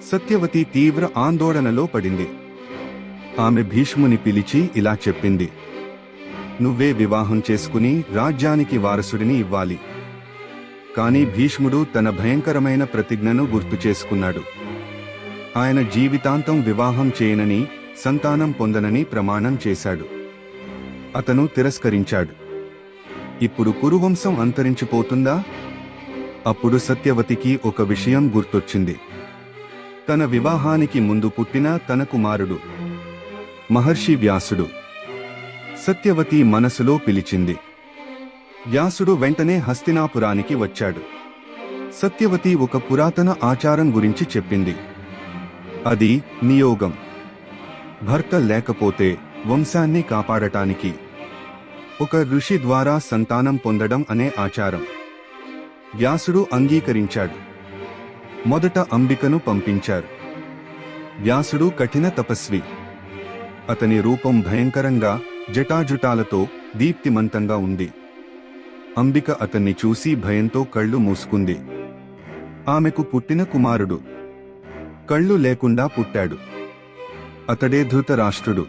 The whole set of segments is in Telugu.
సత్యవతి తీవ్ర ఆందోళనలో పడింది. ఆమె భీష్ముని పిలిచి ఇలా చెప్పింది: నువ్వే వివాహం చేసుకుని రాజ్యానికి వారసుడిని ఇవ్వాలి. కాని భీష్ముడు తన భయంకరమైన ప్రతిజ్ఞను గుర్తు చేసుకున్నాడు. ఆయన జీవితాంతం వివాహం చేయనని, సంతానం పొందనని ప్రమాణం చేశాడు. అతను తిరస్కరించాడు. ఇప్పుడు కురువంశం అంతరించిపోతుందా? అప్పుడు సత్యవతికి ఒక విషయం గుర్తొచ్చింది. తన వివాహానికి ముందు పుట్టిన తన కుమారుడు మహర్షి వ్యాసుడు. సత్యవతి మనసులో పిలిచింది. వ్యాసుడు వెంటనే హస్తినాపురానికి వచ్చాడు. సత్యవతి ఒక పురాతన ఆచారం గురించి చెప్పింది. అది నియోగం. భర్త లేకపోతే వంశాన్ని కాపాడటానికి ఒక ఋషి ద్వారా సంతానం పొందడం అనే ఆచారం. వ్యాసుడు అంగీకరించాడు. మొదట అంబికను పంపించారు. వ్యాసుడు కఠిన తపస్వి. అతని రూపం భయంకరంగా, జటాజుటాలతో దీప్తిమంతంగా ఉంది. అంబిక అతన్ని చూసి భయంతో కళ్ళు మూసుకుంది. ఆమెకు పుట్టిన కుమారుడు కళ్ళు లేకుండా పుట్టాడు. అతడే ధృతరాష్ట్రుడు.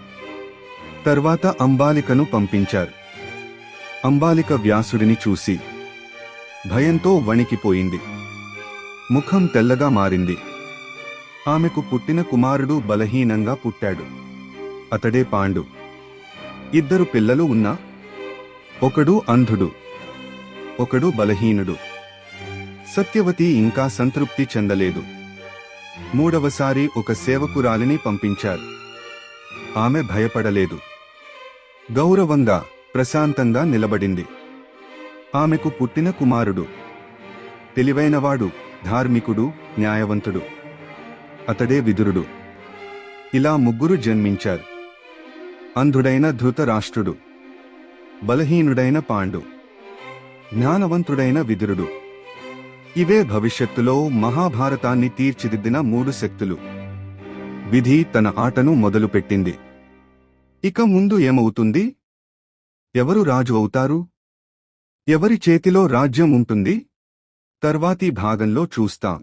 తర్వాత అంబాలికను పంపించారు. అంబాలిక వ్యాసుడిని చూసి భయంతో వణికిపోయింది. ముఖం తెల్లగా మారింది. ఆమెకు పుట్టిన కుమారుడు బలహీనంగా పుట్టాడు. అతడే పాండు. ఇద్దరు పిల్లలు ఉన్నా ఒకడు అంధుడు, ఒకడు బలహీనుడు. సత్యవతి ఇంకా సంతృప్తి చెందలేదు. మూడవసారి ఒక సేవకురాలిని పంపించారు. ఆమె భయపడలేదు. గౌరవంగా, ప్రశాంతంగా నిలబడింది. ఆమెకు పుట్టిన కుమారుడు తెలివైనవాడు, ధార్మికుడు, న్యాయవంతుడు. అతడే విదురుడు. ఇలా ముగ్గురు జన్మించారు. అంధుడైన ధృతరాష్ట్రుడు, బలహీనుడైన పాండు, జ్ఞానవంతుడైన విదురుడు. ఇవే భవిష్యత్తులో మహాభారతాన్ని తీర్చిదిద్దిన 3 శక్తులు. విధి తన ఆటను మొదలుపెట్టింది. ఇక ముందు ఏమవుతుంది? ఎవరు రాజు అవుతారు? ఎవరి చేతిలో రాజ్యం ఉంటుంది? తర్వాతి భాగంలో చూస్తాం.